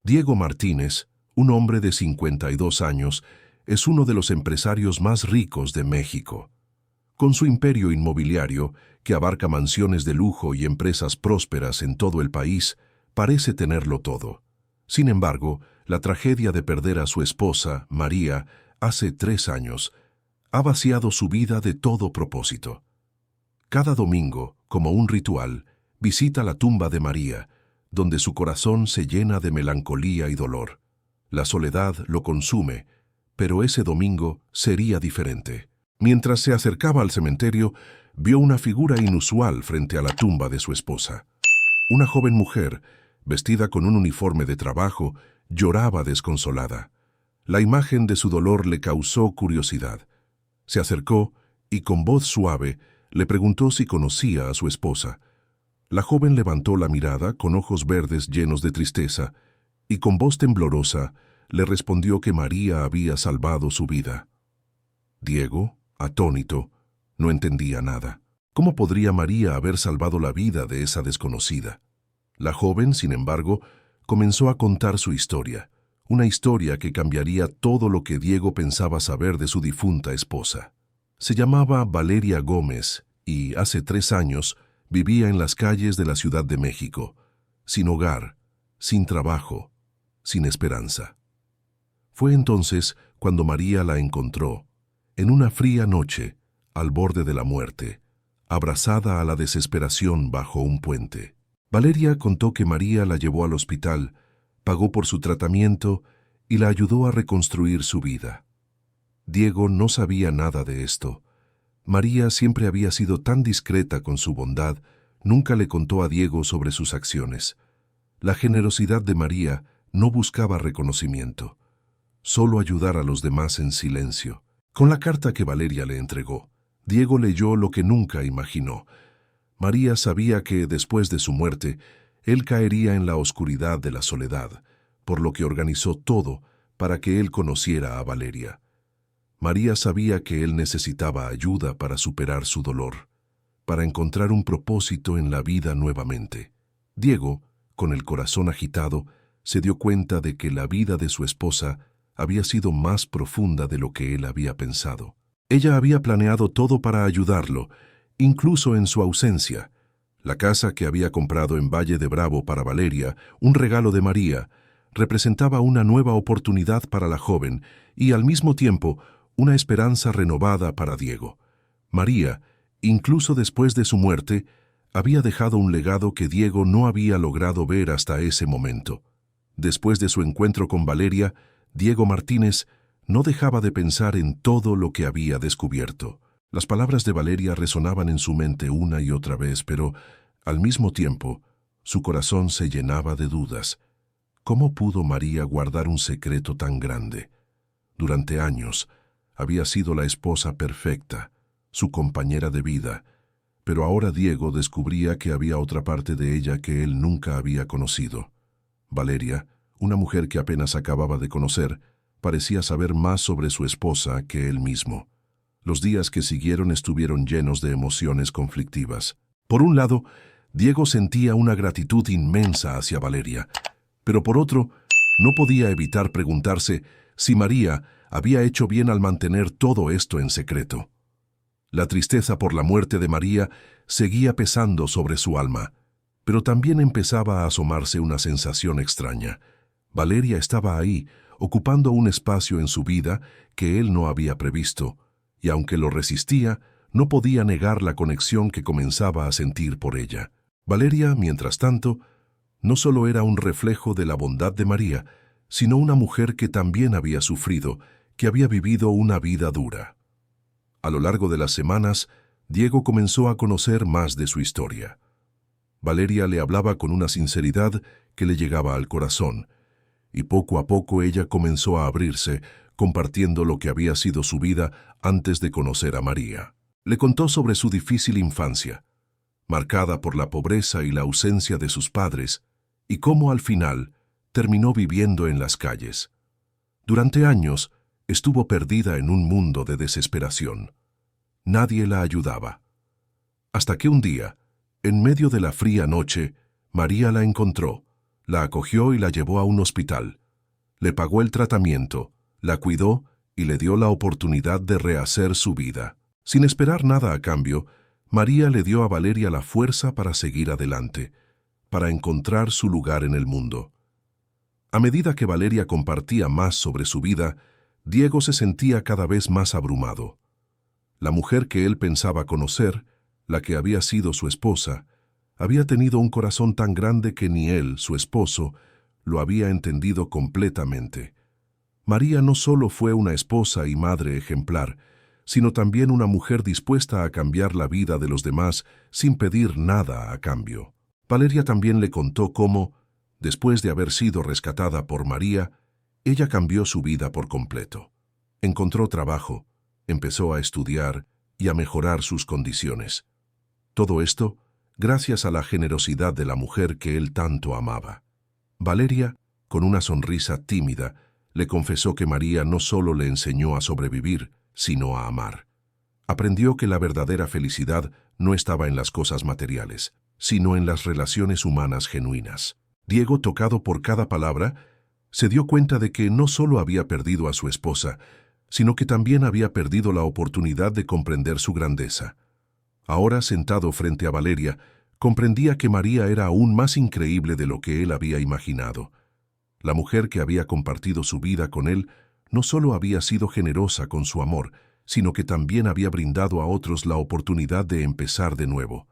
Diego Martínez, un hombre de 52 años, es uno de los empresarios más ricos de México. Con su imperio inmobiliario, que abarca mansiones de lujo y empresas prósperas en todo el país, parece tenerlo todo. Sin embargo, la tragedia de perder a su esposa, María, hace 3 años, ha vaciado su vida de todo propósito. Cada domingo, como un ritual, visita la tumba de María, donde su corazón se llena de melancolía y dolor. La soledad lo consume, pero ese domingo sería diferente. Mientras se acercaba al cementerio, vio una figura inusual frente a la tumba de su esposa. Una joven mujer, vestida con un uniforme de trabajo, lloraba desconsolada. La imagen de su dolor le causó curiosidad. Se acercó y con voz suave le preguntó si conocía a su esposa. La joven levantó la mirada con ojos verdes llenos de tristeza y con voz temblorosa le respondió que María había salvado su vida. Diego, atónito, no entendía nada. ¿Cómo podría María haber salvado la vida de esa desconocida? La joven, sin embargo, comenzó a contar su historia, una historia que cambiaría todo lo que Diego pensaba saber de su difunta esposa. Se llamaba Valeria Gómez y, hace 3 años, vivía en las calles de la Ciudad de México, sin hogar, sin trabajo, sin esperanza. Fue entonces cuando María la encontró, en una fría noche, al borde de la muerte, abrazada a la desesperación bajo un puente. Valeria contó que María la llevó al hospital, pagó por su tratamiento y la ayudó a reconstruir su vida. Diego no sabía nada de esto. María siempre había sido tan discreta con su bondad, nunca le contó a Diego sobre sus acciones. La generosidad de María no buscaba reconocimiento, solo ayudar a los demás en silencio. Con la carta que Valeria le entregó, Diego leyó lo que nunca imaginó. María sabía que, después de su muerte, él caería en la oscuridad de la soledad, por lo que organizó todo para que él conociera a Valeria. María sabía que él necesitaba ayuda para superar su dolor, para encontrar un propósito en la vida nuevamente. Diego, con el corazón agitado, se dio cuenta de que la vida de su esposa había sido más profunda de lo que él había pensado. Ella había planeado todo para ayudarlo, incluso en su ausencia. La casa que había comprado en Valle de Bravo para Valeria, un regalo de María, representaba una nueva oportunidad para la joven y, al mismo tiempo, una esperanza renovada para Diego. María, incluso después de su muerte, había dejado un legado que Diego no había logrado ver hasta ese momento. Después de su encuentro con Valeria, Diego Martínez no dejaba de pensar en todo lo que había descubierto. Las palabras de Valeria resonaban en su mente una y otra vez, pero, al mismo tiempo, su corazón se llenaba de dudas. ¿Cómo pudo María guardar un secreto tan grande? Durante años, había sido la esposa perfecta, su compañera de vida, pero ahora Diego descubría que había otra parte de ella que él nunca había conocido. Valeria, una mujer que apenas acababa de conocer, parecía saber más sobre su esposa que él mismo. Los días que siguieron estuvieron llenos de emociones conflictivas. Por un lado, Diego sentía una gratitud inmensa hacia Valeria, pero por otro, no podía evitar preguntarse si María había hecho bien al mantener todo esto en secreto. La tristeza por la muerte de María seguía pesando sobre su alma, pero también empezaba a asomarse una sensación extraña. Valeria estaba ahí, ocupando un espacio en su vida que él no había previsto, y aunque lo resistía, no podía negar la conexión que comenzaba a sentir por ella. Valeria, mientras tanto, no solo era un reflejo de la bondad de María, sino una mujer que también había sufrido, que había vivido una vida dura. A lo largo de las semanas, Diego comenzó a conocer más de su historia. Valeria le hablaba con una sinceridad que le llegaba al corazón, y poco a poco ella comenzó a abrirse, compartiendo lo que había sido su vida antes de conocer a María. Le contó sobre su difícil infancia, marcada por la pobreza y la ausencia de sus padres, y cómo al final terminó viviendo en las calles. Durante años estuvo perdida en un mundo de desesperación. Nadie la ayudaba. Hasta que un día, en medio de la fría noche, María la encontró, La acogió y la llevó a un hospital. Le pagó el tratamiento, la cuidó y le dio la oportunidad de rehacer su vida. Sin esperar nada a cambio, María le dio a Valeria la fuerza para seguir adelante, para encontrar su lugar en el mundo. A medida que Valeria compartía más sobre su vida, Diego se sentía cada vez más abrumado. La mujer que él pensaba conocer, la que había sido su esposa, había tenido un corazón tan grande que ni él, su esposo, lo había entendido completamente. María no solo fue una esposa y madre ejemplar, sino también una mujer dispuesta a cambiar la vida de los demás sin pedir nada a cambio. Valeria también le contó cómo, después de haber sido rescatada por María, ella cambió su vida por completo. Encontró trabajo, empezó a estudiar y a mejorar sus condiciones. Todo esto gracias a la generosidad de la mujer que él tanto amaba. Valeria, con una sonrisa tímida, le confesó que María no solo le enseñó a sobrevivir, sino a amar. Aprendió que la verdadera felicidad no estaba en las cosas materiales, sino en las relaciones humanas genuinas. Diego, tocado por cada palabra, se dio cuenta de que no solo había perdido a su esposa, sino que también había perdido la oportunidad de comprender su grandeza. Ahora, sentado frente a Valeria, comprendía que María era aún más increíble de lo que él había imaginado. La mujer que había compartido su vida con él no solo había sido generosa con su amor, sino que también había brindado a otros la oportunidad de empezar de nuevo.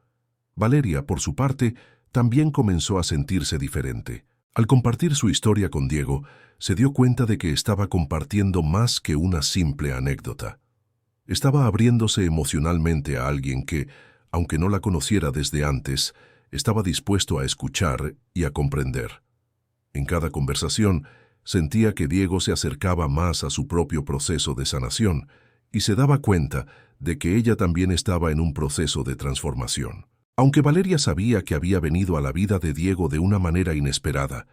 Valeria, por su parte, también comenzó a sentirse diferente. Al compartir su historia con Diego, se dio cuenta de que estaba compartiendo más que una simple anécdota. Estaba abriéndose emocionalmente a alguien que, aunque no la conociera desde antes, estaba dispuesto a escuchar y a comprender. En cada conversación, sentía que Diego se acercaba más a su propio proceso de sanación y se daba cuenta de que ella también estaba en un proceso de transformación. Aunque Valeria sabía que había venido a la vida de Diego de una manera inesperada,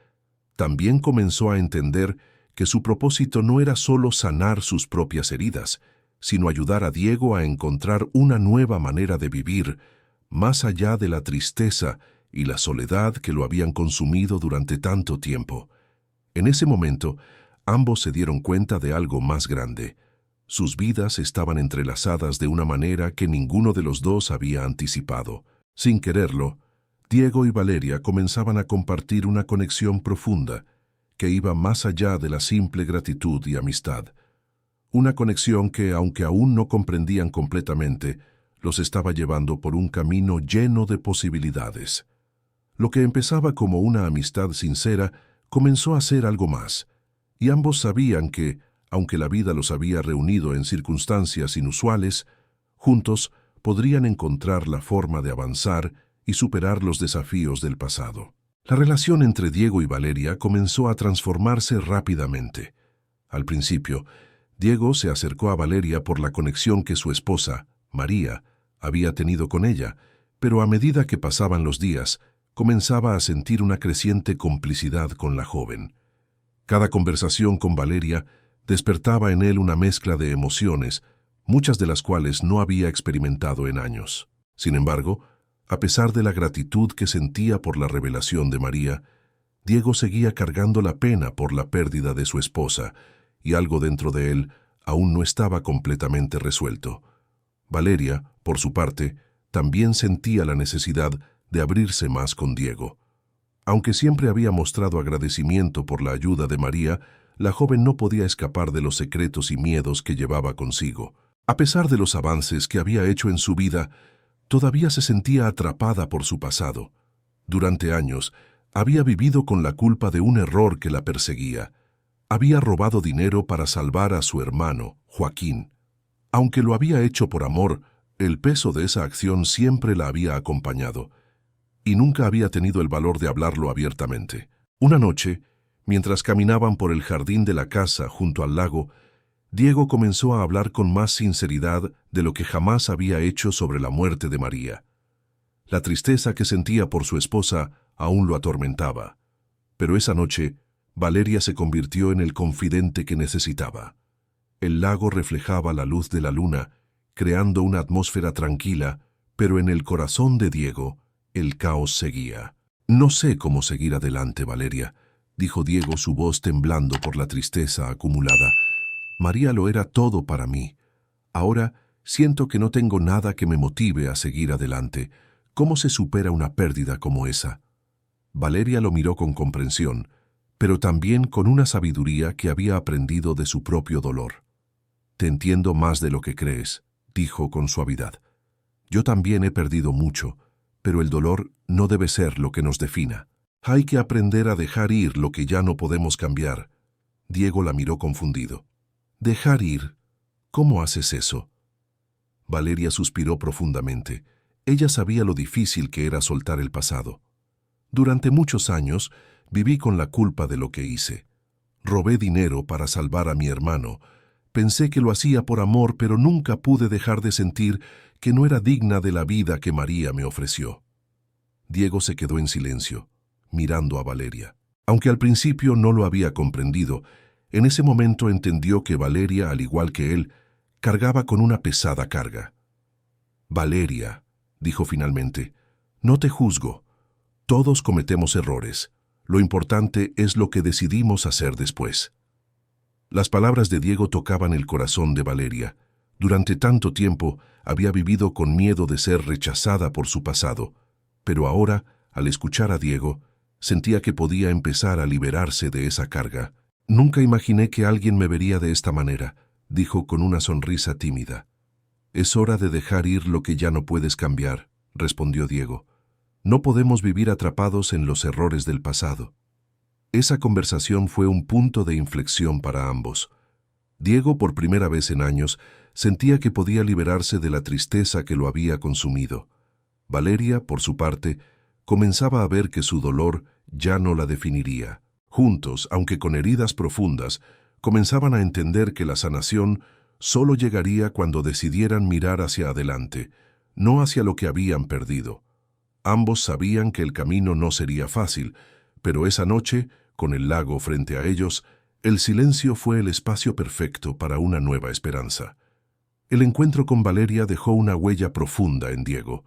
también comenzó a entender que su propósito no era solo sanar sus propias heridas, sino ayudar a Diego a encontrar una nueva manera de vivir, más allá de la tristeza y la soledad que lo habían consumido durante tanto tiempo. En ese momento, ambos se dieron cuenta de algo más grande. Sus vidas estaban entrelazadas de una manera que ninguno de los dos había anticipado. Sin quererlo, Diego y Valeria comenzaban a compartir una conexión profunda que iba más allá de la simple gratitud y amistad. Una conexión que, aunque aún no comprendían completamente, los estaba llevando por un camino lleno de posibilidades. Lo que empezaba como una amistad sincera comenzó a ser algo más, y ambos sabían que, aunque la vida los había reunido en circunstancias inusuales, juntos podrían encontrar la forma de avanzar y superar los desafíos del pasado. La relación entre Diego y Valeria comenzó a transformarse rápidamente. Al principio, Diego se acercó a Valeria por la conexión que su esposa, María, había tenido con ella, pero a medida que pasaban los días, comenzaba a sentir una creciente complicidad con la joven. Cada conversación con Valeria despertaba en él una mezcla de emociones, muchas de las cuales no había experimentado en años. Sin embargo, a pesar de la gratitud que sentía por la revelación de María, Diego seguía cargando la pena por la pérdida de su esposa, y algo dentro de él aún no estaba completamente resuelto. Valeria, por su parte, también sentía la necesidad de abrirse más con Diego. Aunque siempre había mostrado agradecimiento por la ayuda de María, la joven no podía escapar de los secretos y miedos que llevaba consigo. A pesar de los avances que había hecho en su vida, todavía se sentía atrapada por su pasado. Durante años, había vivido con la culpa de un error que la perseguía. Había robado dinero para salvar a su hermano, Joaquín. Aunque lo había hecho por amor, el peso de esa acción siempre la había acompañado, y nunca había tenido el valor de hablarlo abiertamente. Una noche, mientras caminaban por el jardín de la casa junto al lago, Diego comenzó a hablar con más sinceridad de lo que jamás había hecho sobre la muerte de María. La tristeza que sentía por su esposa aún lo atormentaba, pero esa noche Valeria se convirtió en el confidente que necesitaba. El lago reflejaba la luz de la luna, creando una atmósfera tranquila, pero en el corazón de Diego, el caos seguía. No sé cómo seguir adelante, Valeria, dijo Diego, su voz temblando por la tristeza acumulada. María lo era todo para mí. Ahora siento que no tengo nada que me motive a seguir adelante. ¿Cómo se supera una pérdida como esa? Valeria lo miró con comprensión, pero también con una sabiduría que había aprendido de su propio dolor. Te entiendo más de lo que crees, dijo con suavidad. Yo también he perdido mucho, pero el dolor no debe ser lo que nos defina. Hay que aprender a dejar ir lo que ya no podemos cambiar. Diego la miró confundido. ¿Dejar ir? ¿Cómo haces eso? Valeria suspiró profundamente. Ella sabía lo difícil que era soltar el pasado. Durante muchos años viví con la culpa de lo que hice. Robé dinero para salvar a mi hermano. Pensé que lo hacía por amor, pero nunca pude dejar de sentir que no era digna de la vida que María me ofreció. Diego se quedó en silencio, mirando a Valeria. Aunque al principio no lo había comprendido, en ese momento entendió que Valeria, al igual que él, cargaba con una pesada carga. Valeria, dijo finalmente, no te juzgo. Todos cometemos errores. Lo importante es lo que decidimos hacer después. Las palabras de Diego tocaban el corazón de Valeria. Durante tanto tiempo había vivido con miedo de ser rechazada por su pasado, pero ahora, al escuchar a Diego, sentía que podía empezar a liberarse de esa carga. Nunca imaginé que alguien me vería de esta manera, dijo con una sonrisa tímida. Es hora de dejar ir lo que ya no puedes cambiar, respondió Diego. No podemos vivir atrapados en los errores del pasado. Esa conversación fue un punto de inflexión para ambos. Diego, por primera vez en años, sentía que podía liberarse de la tristeza que lo había consumido. Valeria, por su parte, comenzaba a ver que su dolor ya no la definiría. Juntos, aunque con heridas profundas, comenzaban a entender que la sanación solo llegaría cuando decidieran mirar hacia adelante, no hacia lo que habían perdido. Ambos sabían que el camino no sería fácil, pero esa noche, con el lago frente a ellos, el silencio fue el espacio perfecto para una nueva esperanza. El encuentro con Valeria dejó una huella profunda en Diego.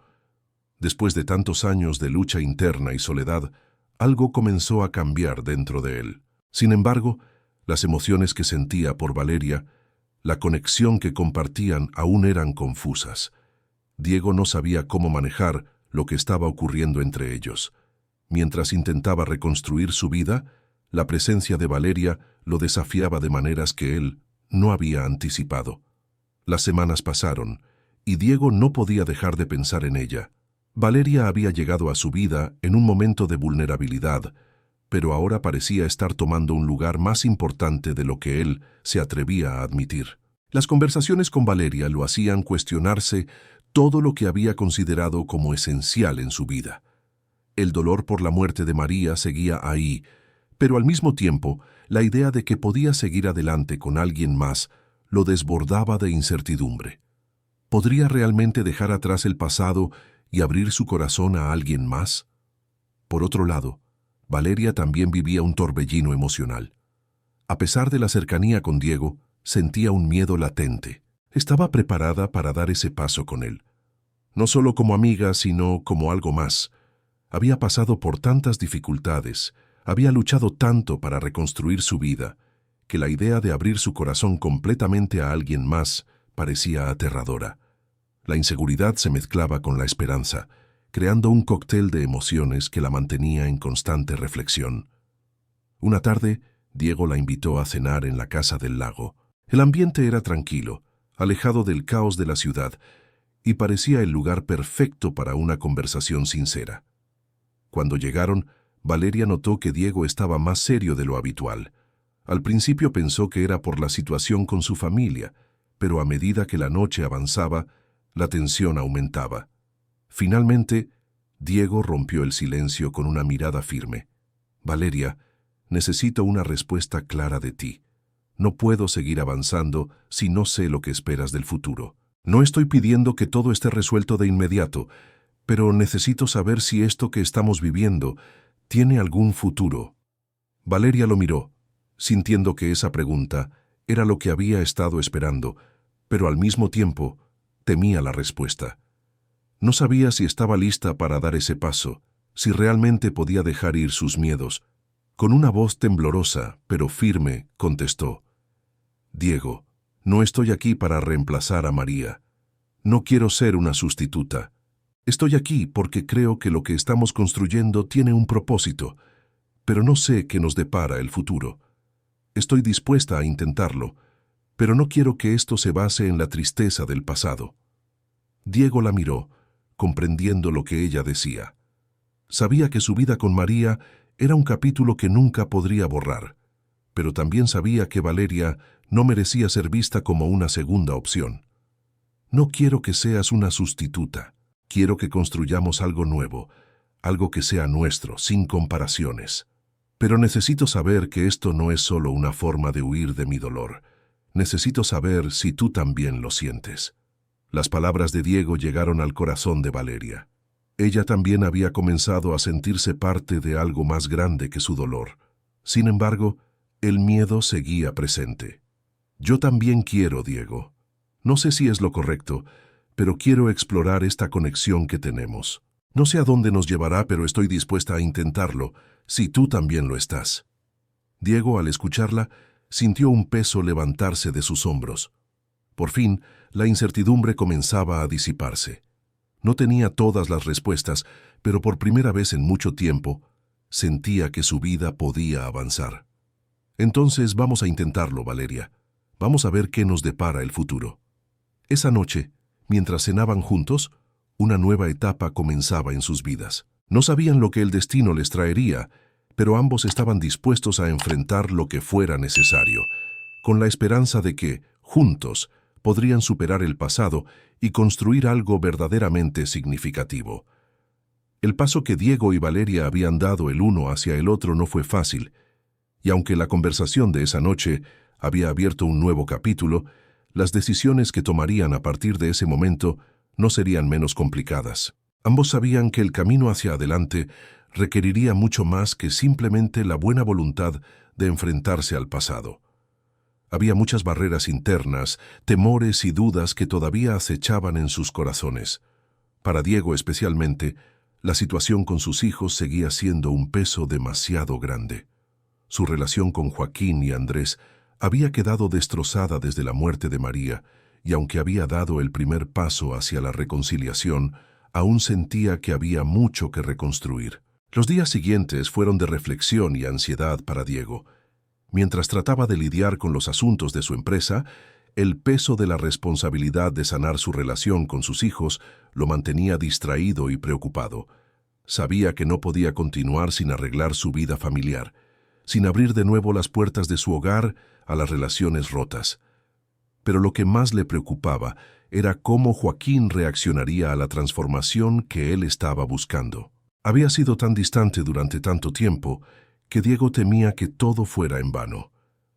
Después de tantos años de lucha interna y soledad, algo comenzó a cambiar dentro de él. Sin embargo, las emociones que sentía por Valeria, la conexión que compartían aún eran confusas. Diego no sabía cómo manejar lo que estaba ocurriendo entre ellos. Mientras intentaba reconstruir su vida, la presencia de Valeria lo desafiaba de maneras que él no había anticipado. Las semanas pasaron, y Diego no podía dejar de pensar en ella. Valeria había llegado a su vida en un momento de vulnerabilidad, pero ahora parecía estar tomando un lugar más importante de lo que él se atrevía a admitir. Las conversaciones con Valeria lo hacían cuestionarse todo lo que había considerado como esencial en su vida. El dolor por la muerte de María seguía ahí, pero al mismo tiempo, la idea de que podía seguir adelante con alguien más lo desbordaba de incertidumbre. ¿Podría realmente dejar atrás el pasado y abrir su corazón a alguien más? Por otro lado, Valeria también vivía un torbellino emocional. A pesar de la cercanía con Diego, sentía un miedo latente. Estaba preparada para dar ese paso con él. No solo como amiga, sino como algo más. Había pasado por tantas dificultades, había luchado tanto para reconstruir su vida, que la idea de abrir su corazón completamente a alguien más parecía aterradora. La inseguridad se mezclaba con la esperanza, creando un cóctel de emociones que la mantenía en constante reflexión. Una tarde, Diego la invitó a cenar en la casa del lago. El ambiente era tranquilo, alejado del caos de la ciudad, y parecía el lugar perfecto para una conversación sincera. Cuando llegaron, Valeria notó que Diego estaba más serio de lo habitual. Al principio pensó que era por la situación con su familia, pero a medida que la noche avanzaba, la tensión aumentaba. Finalmente, Diego rompió el silencio con una mirada firme. «Valeria, necesito una respuesta clara de ti. No puedo seguir avanzando si no sé lo que esperas del futuro. No estoy pidiendo que todo esté resuelto de inmediato, pero necesito saber si esto que estamos viviendo tiene algún futuro». Valeria lo miró, sintiendo que esa pregunta era lo que había estado esperando, pero al mismo tiempo temía la respuesta. No sabía si estaba lista para dar ese paso, si realmente podía dejar ir sus miedos. Con una voz temblorosa, pero firme, contestó: «Diego, no estoy aquí para reemplazar a María. No quiero ser una sustituta. Estoy aquí porque creo que lo que estamos construyendo tiene un propósito, pero no sé qué nos depara el futuro. Estoy dispuesta a intentarlo, pero no quiero que esto se base en la tristeza del pasado». Diego la miró, comprendiendo lo que ella decía. Sabía que su vida con María era un capítulo que nunca podría borrar, pero también sabía que Valeria no merecía ser vista como una segunda opción. «No quiero que seas una sustituta. Quiero que construyamos algo nuevo, algo que sea nuestro, sin comparaciones. Pero necesito saber que esto no es solo una forma de huir de mi dolor. Necesito saber si tú también lo sientes». Las palabras de Diego llegaron al corazón de Valeria. Ella también había comenzado a sentirse parte de algo más grande que su dolor. Sin embargo, el miedo seguía presente. «Yo también quiero, Diego. No sé si es lo correcto, pero quiero explorar esta conexión que tenemos. No sé a dónde nos llevará, pero estoy dispuesta a intentarlo, si tú también lo estás». Diego, al escucharla, sintió un peso levantarse de sus hombros. Por fin, la incertidumbre comenzaba a disiparse. No tenía todas las respuestas, pero por primera vez en mucho tiempo, sentía que su vida podía avanzar. «Entonces vamos a intentarlo, Valeria. Vamos a ver qué nos depara el futuro». Esa noche, mientras cenaban juntos, una nueva etapa comenzaba en sus vidas. No sabían lo que el destino les traería, pero ambos estaban dispuestos a enfrentar lo que fuera necesario, con la esperanza de que, juntos, podrían superar el pasado y construir algo verdaderamente significativo. El paso que Diego y Valeria habían dado el uno hacia el otro no fue fácil, y aunque la conversación de esa noche había abierto un nuevo capítulo, las decisiones que tomarían a partir de ese momento no serían menos complicadas. Ambos sabían que el camino hacia adelante requeriría mucho más que simplemente la buena voluntad de enfrentarse al pasado. Había muchas barreras internas, temores y dudas que todavía acechaban en sus corazones. Para Diego especialmente, la situación con sus hijos seguía siendo un peso demasiado grande. Su relación con Joaquín y Andrés había quedado destrozada desde la muerte de María, y aunque había dado el primer paso hacia la reconciliación, aún sentía que había mucho que reconstruir. Los días siguientes fueron de reflexión y ansiedad para Diego. Mientras trataba de lidiar con los asuntos de su empresa, el peso de la responsabilidad de sanar su relación con sus hijos lo mantenía distraído y preocupado. Sabía que no podía continuar sin arreglar su vida familiar, sin abrir de nuevo las puertas de su hogar a las relaciones rotas. Pero lo que más le preocupaba era cómo Joaquín reaccionaría a la transformación que él estaba buscando. Había sido tan distante durante tanto tiempo que Diego temía que todo fuera en vano.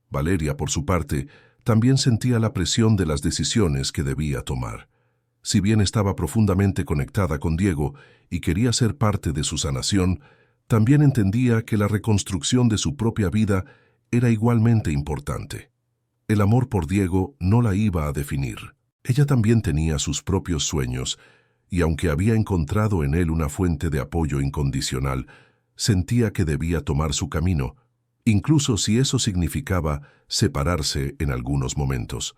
Valeria, por su parte, también sentía la presión de las decisiones que debía tomar. Si bien estaba profundamente conectada con Diego y quería ser parte de su sanación, también entendía que la reconstrucción de su propia vida era igualmente importante. El amor por Diego no la iba a definir. Ella también tenía sus propios sueños, y aunque había encontrado en él una fuente de apoyo incondicional, sentía que debía tomar su camino, incluso si eso significaba separarse en algunos momentos.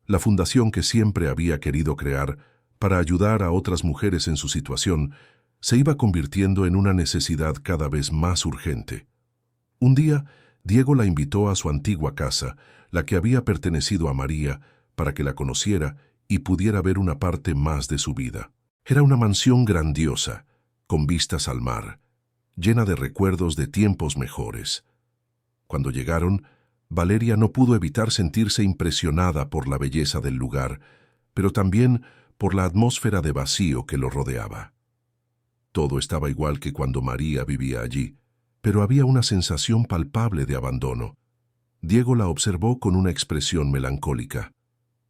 La fundación que siempre había querido crear para ayudar a otras mujeres en su situación se iba convirtiendo en una necesidad cada vez más urgente. Un día, Diego la invitó a su antigua casa, la que había pertenecido a María, para que la conociera y pudiera ver una parte más de su vida. Era una mansión grandiosa, con vistas al mar, llena de recuerdos de tiempos mejores. Cuando llegaron, Valeria no pudo evitar sentirse impresionada por la belleza del lugar, pero también por la atmósfera de vacío que lo rodeaba. Todo estaba igual que cuando María vivía allí, pero había una sensación palpable de abandono. Diego la observó con una expresión melancólica.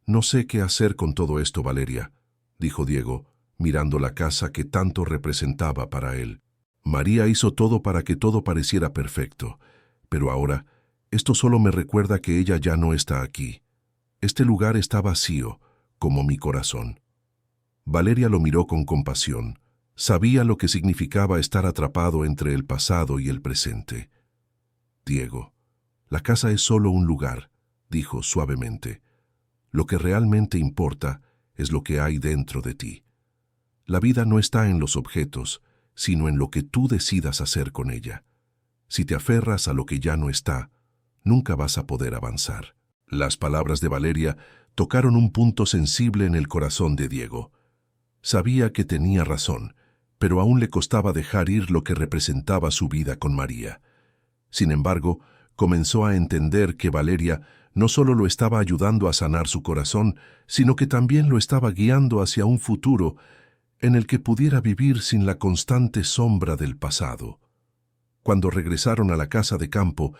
«No sé qué hacer con todo esto, Valeria», dijo Diego, mirando la casa que tanto representaba para él. «María hizo todo para que todo pareciera perfecto, pero ahora esto solo me recuerda que ella ya no está aquí. Este lugar está vacío, como mi corazón». Valeria lo miró con compasión, Sabía lo que significaba estar atrapado entre el pasado y el presente. «Diego, la casa es solo un lugar», dijo suavemente. «Lo que realmente importa es lo que hay dentro de ti. La vida no está en los objetos, sino en lo que tú decidas hacer con ella. Si te aferras a lo que ya no está, nunca vas a poder avanzar». Las palabras de Valeria tocaron un punto sensible en el corazón de Diego. Sabía que tenía razón, pero aún le costaba dejar ir lo que representaba su vida con María. Sin embargo, comenzó a entender que Valeria no solo lo estaba ayudando a sanar su corazón, sino que también lo estaba guiando hacia un futuro en el que pudiera vivir sin la constante sombra del pasado. Cuando regresaron a la casa de campo,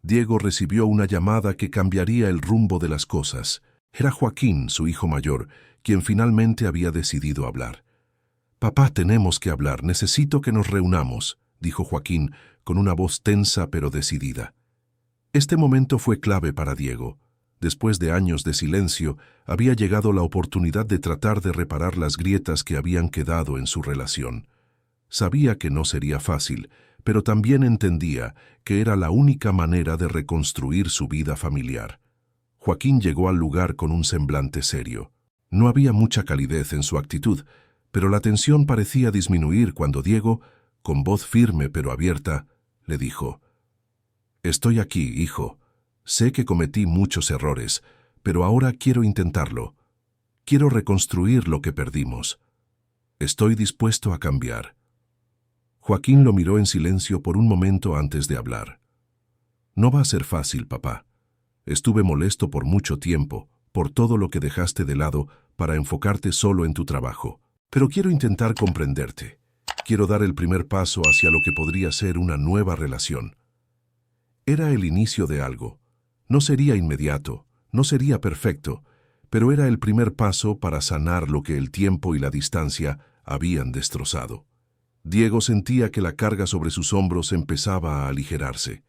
Diego recibió una llamada que cambiaría el rumbo de las cosas. Era Joaquín, su hijo mayor, quien finalmente había decidido hablar. «Papá, tenemos que hablar, necesito que nos reunamos», dijo Joaquín con una voz tensa pero decidida. Este momento fue clave para Diego. Después de años de silencio, había llegado la oportunidad de tratar de reparar las grietas que habían quedado en su relación. Sabía que no sería fácil, pero también entendía que era la única manera de reconstruir su vida familiar. Joaquín llegó al lugar con un semblante serio. No había mucha calidez en su actitud, pero la tensión parecía disminuir cuando Diego, con voz firme pero abierta, le dijo: «Estoy aquí, hijo. Sé que cometí muchos errores, pero ahora quiero intentarlo. Quiero reconstruir lo que perdimos. Estoy dispuesto a cambiar». Joaquín lo miró en silencio por un momento antes de hablar. «No va a ser fácil, papá. Estuve molesto por mucho tiempo, por todo lo que dejaste de lado para enfocarte solo en tu trabajo. Pero quiero intentar comprenderte. Quiero dar el primer paso hacia lo que podría ser una nueva relación». Era el inicio de algo. No sería inmediato, no sería perfecto, pero era el primer paso para sanar lo que el tiempo y la distancia habían destrozado. Diego sentía que la carga sobre sus hombros empezaba a aligerarse.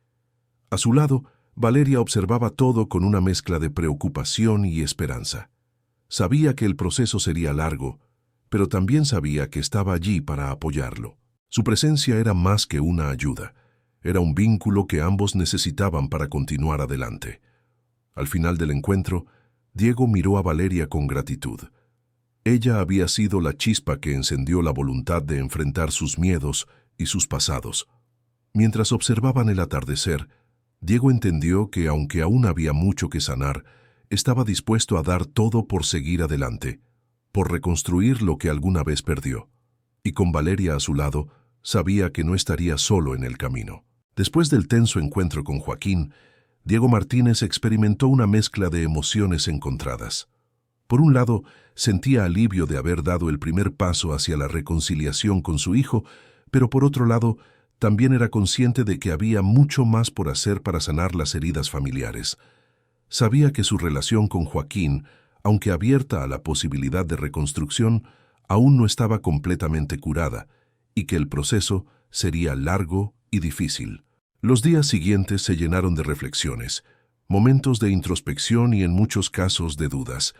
A su lado, Valeria observaba todo con una mezcla de preocupación y esperanza. Sabía que el proceso sería largo, pero también sabía que estaba allí para apoyarlo. Su presencia era más que una ayuda. Era un vínculo que ambos necesitaban para continuar adelante. Al final del encuentro, Diego miró a Valeria con gratitud. Ella había sido la chispa que encendió la voluntad de enfrentar sus miedos y sus pasados. Mientras observaban el atardecer, Diego entendió que, aunque aún había mucho que sanar, estaba dispuesto a dar todo por seguir adelante, por reconstruir lo que alguna vez perdió. Y con Valeria a su lado, sabía que no estaría solo en el camino. Después del tenso encuentro con Joaquín, Diego Martínez experimentó una mezcla de emociones encontradas. Por un lado, sentía alivio de haber dado el primer paso hacia la reconciliación con su hijo, pero por otro lado, también era consciente de que había mucho más por hacer para sanar las heridas familiares. Sabía que su relación con Joaquín, aunque abierta a la posibilidad de reconstrucción, aún no estaba completamente curada, y que el proceso sería largo y difícil. Los días siguientes se llenaron de reflexiones, momentos de introspección y en muchos casos de dudas.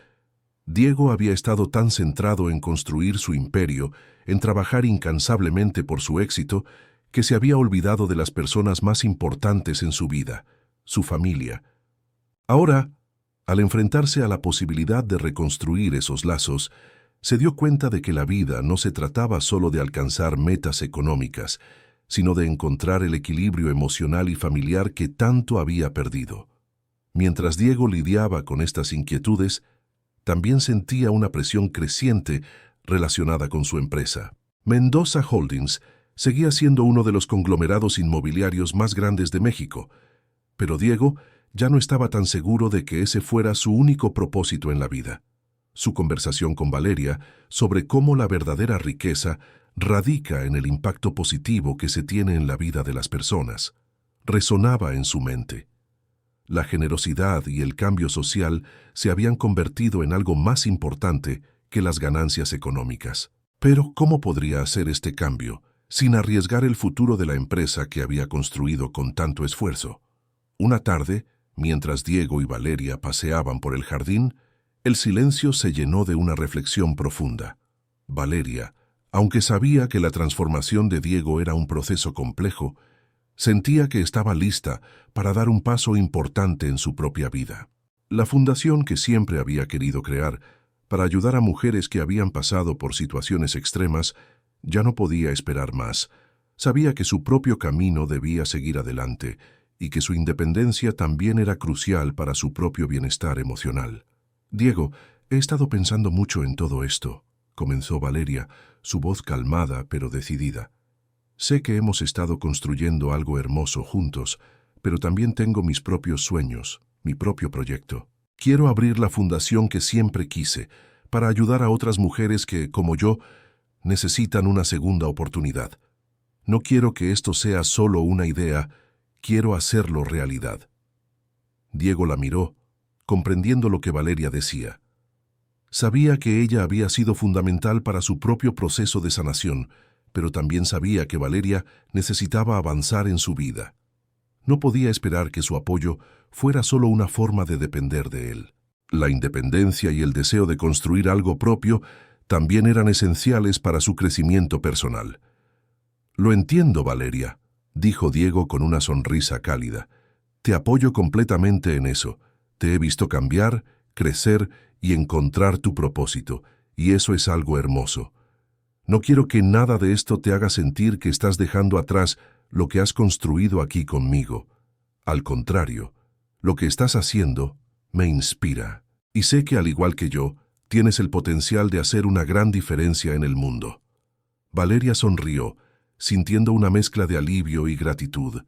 Diego había estado tan centrado en construir su imperio, en trabajar incansablemente por su éxito, que se había olvidado de las personas más importantes en su vida, su familia. Ahora, al enfrentarse a la posibilidad de reconstruir esos lazos, se dio cuenta de que la vida no se trataba solo de alcanzar metas económicas, sino de encontrar el equilibrio emocional y familiar que tanto había perdido. Mientras Diego lidiaba con estas inquietudes, también sentía una presión creciente relacionada con su empresa. Mendoza Holdings seguía siendo uno de los conglomerados inmobiliarios más grandes de México, pero Diego ya no estaba tan seguro de que ese fuera su único propósito en la vida. Su conversación con Valeria sobre cómo la verdadera riqueza radica en el impacto positivo que se tiene en la vida de las personas resonaba en su mente. La generosidad y el cambio social se habían convertido en algo más importante que las ganancias económicas. Pero, ¿cómo podría hacer este cambio sin arriesgar el futuro de la empresa que había construido con tanto esfuerzo? Una tarde, mientras Diego y Valeria paseaban por el jardín, el silencio se llenó de una reflexión profunda. Valeria, Aunque sabía que la transformación de Diego era un proceso complejo, sentía que estaba lista para dar un paso importante en su propia vida. La fundación que siempre había querido crear para ayudar a mujeres que habían pasado por situaciones extremas ya no podía esperar más. Sabía que su propio camino debía seguir adelante y que su independencia también era crucial para su propio bienestar emocional. «Diego, he estado pensando mucho en todo esto», comenzó Valeria, su voz calmada pero decidida. «Sé que hemos estado construyendo algo hermoso juntos, pero también tengo mis propios sueños, mi propio proyecto. Quiero abrir la fundación que siempre quise, para ayudar a otras mujeres que, como yo, necesitan una segunda oportunidad. No quiero que esto sea solo una idea, quiero hacerlo realidad». Diego la miró, comprendiendo lo que Valeria decía. Sabía que ella había sido fundamental para su propio proceso de sanación, pero también sabía que Valeria necesitaba avanzar en su vida. No podía esperar que su apoyo fuera solo una forma de depender de él. La independencia y el deseo de construir algo propio también eran esenciales para su crecimiento personal. «Lo entiendo, Valeria», dijo Diego con una sonrisa cálida. «Te apoyo completamente en eso. Te he visto cambiar, crecer y encontrar tu propósito, y eso es algo hermoso. No quiero que nada de esto te haga sentir que estás dejando atrás lo que has construido aquí conmigo. Al contrario, lo que estás haciendo me inspira, y sé que al igual que yo, tienes el potencial de hacer una gran diferencia en el mundo». Valeria sonrió, sintiendo una mezcla de alivio y gratitud.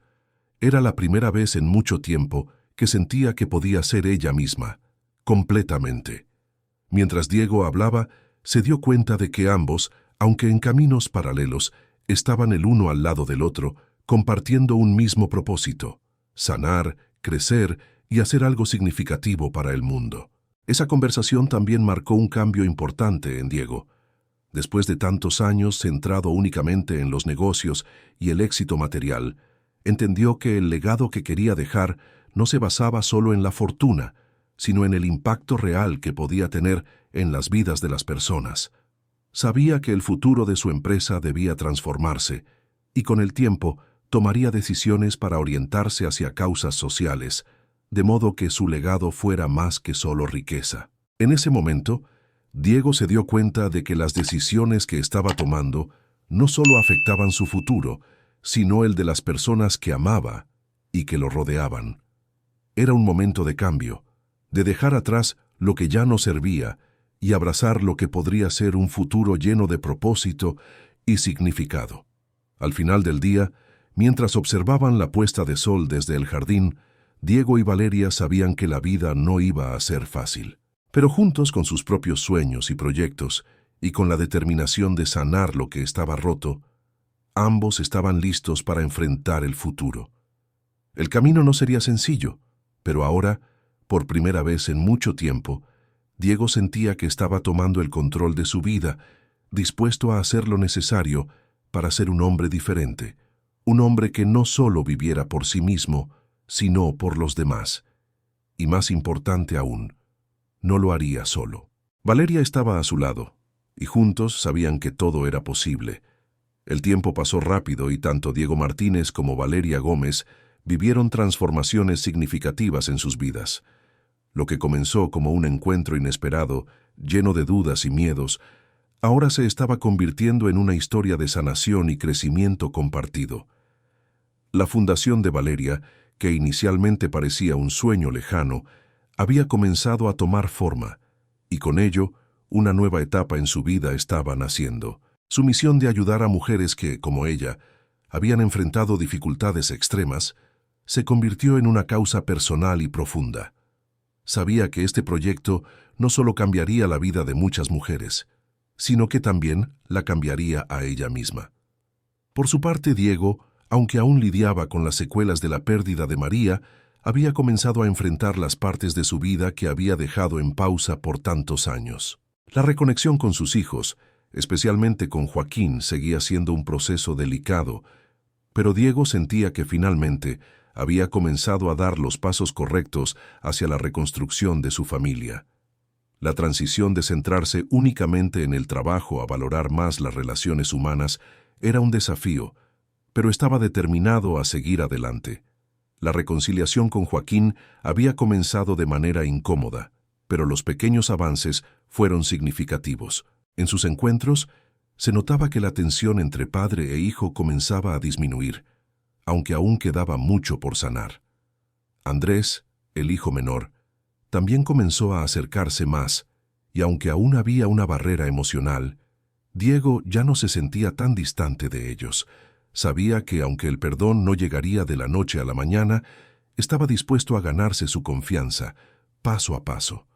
Era la primera vez en mucho tiempo que sentía que podía ser ella misma, completamente. Mientras Diego hablaba, se dio cuenta de que ambos, aunque en caminos paralelos, estaban el uno al lado del otro, compartiendo un mismo propósito: sanar, crecer y hacer algo significativo para el mundo. Esa conversación también marcó un cambio importante en Diego. Después de tantos años centrado únicamente en los negocios y el éxito material, entendió que el legado que quería dejar no se basaba solo en la fortuna, sino en el impacto real que podía tener en las vidas de las personas. Sabía que el futuro de su empresa debía transformarse, y con el tiempo tomaría decisiones para orientarse hacia causas sociales, de modo que su legado fuera más que solo riqueza. En ese momento, Diego se dio cuenta de que las decisiones que estaba tomando no solo afectaban su futuro, sino el de las personas que amaba y que lo rodeaban. Era un momento de cambio, de dejar atrás lo que ya no servía y abrazar lo que podría ser un futuro lleno de propósito y significado. Al final del día, mientras observaban la puesta de sol desde el jardín, Diego y Valeria sabían que la vida no iba a ser fácil. Pero juntos, con sus propios sueños y proyectos, y con la determinación de sanar lo que estaba roto, ambos estaban listos para enfrentar el futuro. El camino no sería sencillo, pero ahora, por primera vez en mucho tiempo, Diego sentía que estaba tomando el control de su vida, dispuesto a hacer lo necesario para ser un hombre diferente, un hombre que no solo viviera por sí mismo, sino por los demás. Y más importante aún, no lo haría solo. Valeria estaba a su lado, y juntos sabían que todo era posible. El tiempo pasó rápido y tanto Diego Martínez como Valeria Gómez vivieron transformaciones significativas en sus vidas. Lo que comenzó como un encuentro inesperado, lleno de dudas y miedos, ahora se estaba convirtiendo en una historia de sanación y crecimiento compartido. La fundación de Valeria, que inicialmente parecía un sueño lejano, había comenzado a tomar forma, y con ello, una nueva etapa en su vida estaba naciendo. Su misión de ayudar a mujeres que, como ella, habían enfrentado dificultades extremas, se convirtió en una causa personal y profunda. Sabía que este proyecto no solo cambiaría la vida de muchas mujeres, sino que también la cambiaría a ella misma. Por su parte, Diego, aunque aún lidiaba con las secuelas de la pérdida de María, había comenzado a enfrentar las partes de su vida que había dejado en pausa por tantos años. La reconexión con sus hijos, especialmente con Joaquín, seguía siendo un proceso delicado, pero Diego sentía que finalmente había comenzado a dar los pasos correctos hacia la reconstrucción de su familia. La transición de centrarse únicamente en el trabajo a valorar más las relaciones humanas era un desafío, pero estaba determinado a seguir adelante. La reconciliación con Joaquín había comenzado de manera incómoda, pero los pequeños avances fueron significativos. En sus encuentros, se notaba que la tensión entre padre e hijo comenzaba a disminuir, aunque aún quedaba mucho por sanar. Andrés, el hijo menor, también comenzó a acercarse más, y aunque aún había una barrera emocional, Diego ya no se sentía tan distante de ellos. Sabía que, aunque el perdón no llegaría de la noche a la mañana, estaba dispuesto a ganarse su confianza, paso a paso.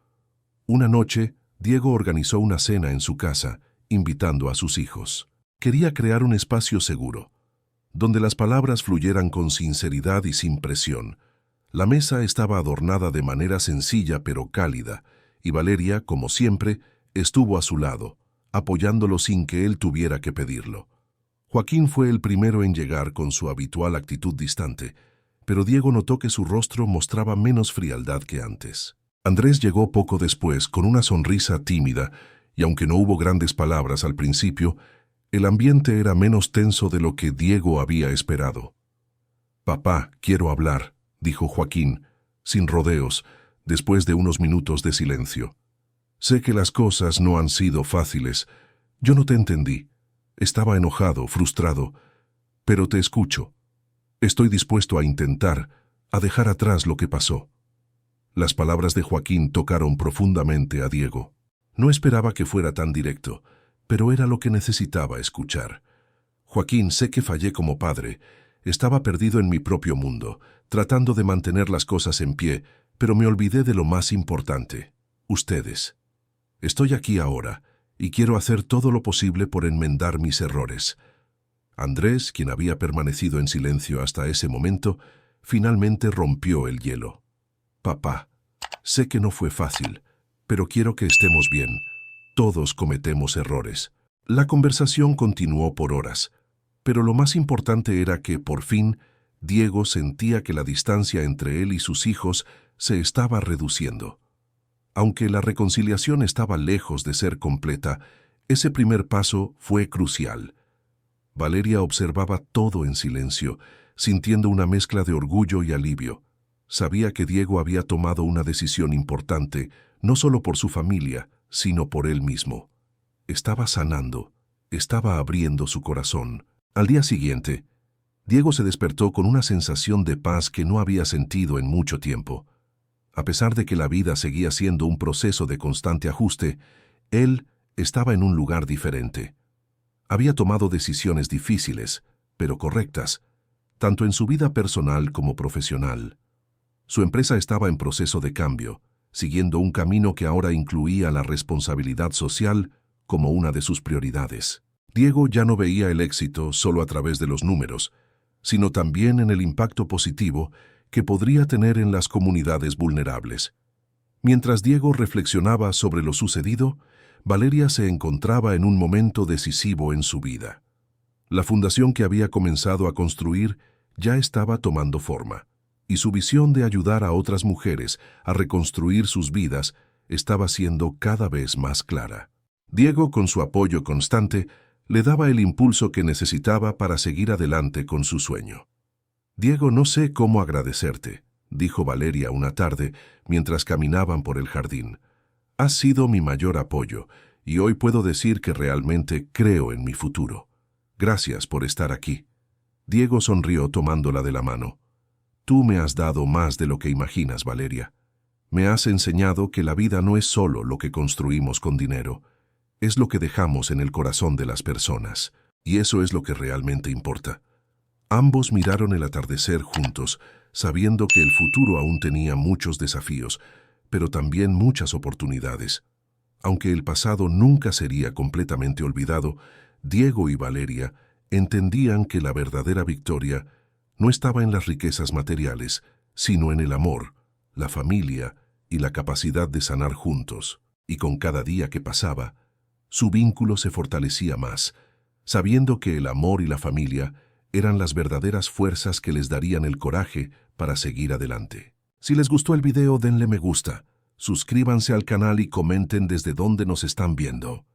Una noche, Diego organizó una cena en su casa, invitando a sus hijos. Quería crear un espacio seguro, donde las palabras fluyeran con sinceridad y sin presión. La mesa estaba adornada de manera sencilla pero cálida, y Valeria, como siempre, estuvo a su lado, apoyándolo sin que él tuviera que pedirlo. Joaquín fue el primero en llegar con su habitual actitud distante, pero Diego notó que su rostro mostraba menos frialdad que antes. Andrés llegó poco después con una sonrisa tímida, y aunque no hubo grandes palabras al principio, el ambiente era menos tenso de lo que Diego había esperado. «Papá, quiero hablar», dijo Joaquín, sin rodeos, después de unos minutos de silencio. «Sé que las cosas no han sido fáciles. Yo no te entendí. Estaba enojado, frustrado, pero te escucho. Estoy dispuesto a intentar, a dejar atrás lo que pasó». Las palabras de Joaquín tocaron profundamente a Diego. No esperaba que fuera tan directo, pero era lo que necesitaba escuchar. «Joaquín, sé que fallé como padre. Estaba perdido en mi propio mundo, tratando de mantener las cosas en pie, pero me olvidé de lo más importante: ustedes. Estoy aquí ahora, y quiero hacer todo lo posible por enmendar mis errores». Andrés, quien había permanecido en silencio hasta ese momento, finalmente rompió el hielo. «Papá, sé que no fue fácil, pero quiero que estemos bien. Todos cometemos errores». La conversación continuó por horas, pero lo más importante era que, por fin, Diego sentía que la distancia entre él y sus hijos se estaba reduciendo. Aunque la reconciliación estaba lejos de ser completa, ese primer paso fue crucial. Valeria observaba todo en silencio, sintiendo una mezcla de orgullo y alivio. Sabía que Diego había tomado una decisión importante, no solo por su familia, sino por él mismo. Estaba sanando, estaba abriendo su corazón. Al día siguiente, Diego se despertó con una sensación de paz que no había sentido en mucho tiempo. A pesar de que la vida seguía siendo un proceso de constante ajuste, él estaba en un lugar diferente. Había tomado decisiones difíciles, pero correctas, tanto en su vida personal como profesional. Su empresa estaba en proceso de cambio, siguiendo un camino que ahora incluía la responsabilidad social como una de sus prioridades. Diego ya no veía el éxito solo a través de los números, sino también en el impacto positivo que podría tener en las comunidades vulnerables. Mientras Diego reflexionaba sobre lo sucedido, Valeria se encontraba en un momento decisivo en su vida. La fundación que había comenzado a construir ya estaba tomando forma, y su visión de ayudar a otras mujeres a reconstruir sus vidas estaba siendo cada vez más clara. Diego, con su apoyo constante, le daba el impulso que necesitaba para seguir adelante con su sueño. «Diego, no sé cómo agradecerte», dijo Valeria una tarde mientras caminaban por el jardín. «Has sido mi mayor apoyo, y hoy puedo decir que realmente creo en mi futuro. Gracias por estar aquí». Diego sonrió tomándola de la mano. «Tú me has dado más de lo que imaginas, Valeria. Me has enseñado que la vida no es solo lo que construimos con dinero, es lo que dejamos en el corazón de las personas, y eso es lo que realmente importa». Ambos miraron el atardecer juntos, sabiendo que el futuro aún tenía muchos desafíos, pero también muchas oportunidades. Aunque el pasado nunca sería completamente olvidado, Diego y Valeria entendían que la verdadera victoria no estaba en las riquezas materiales, sino en el amor, la familia y la capacidad de sanar juntos. Y con cada día que pasaba, su vínculo se fortalecía más, sabiendo que el amor y la familia eran las verdaderas fuerzas que les darían el coraje para seguir adelante. Si les gustó el video, denle me gusta, suscríbanse al canal y comenten desde dónde nos están viendo.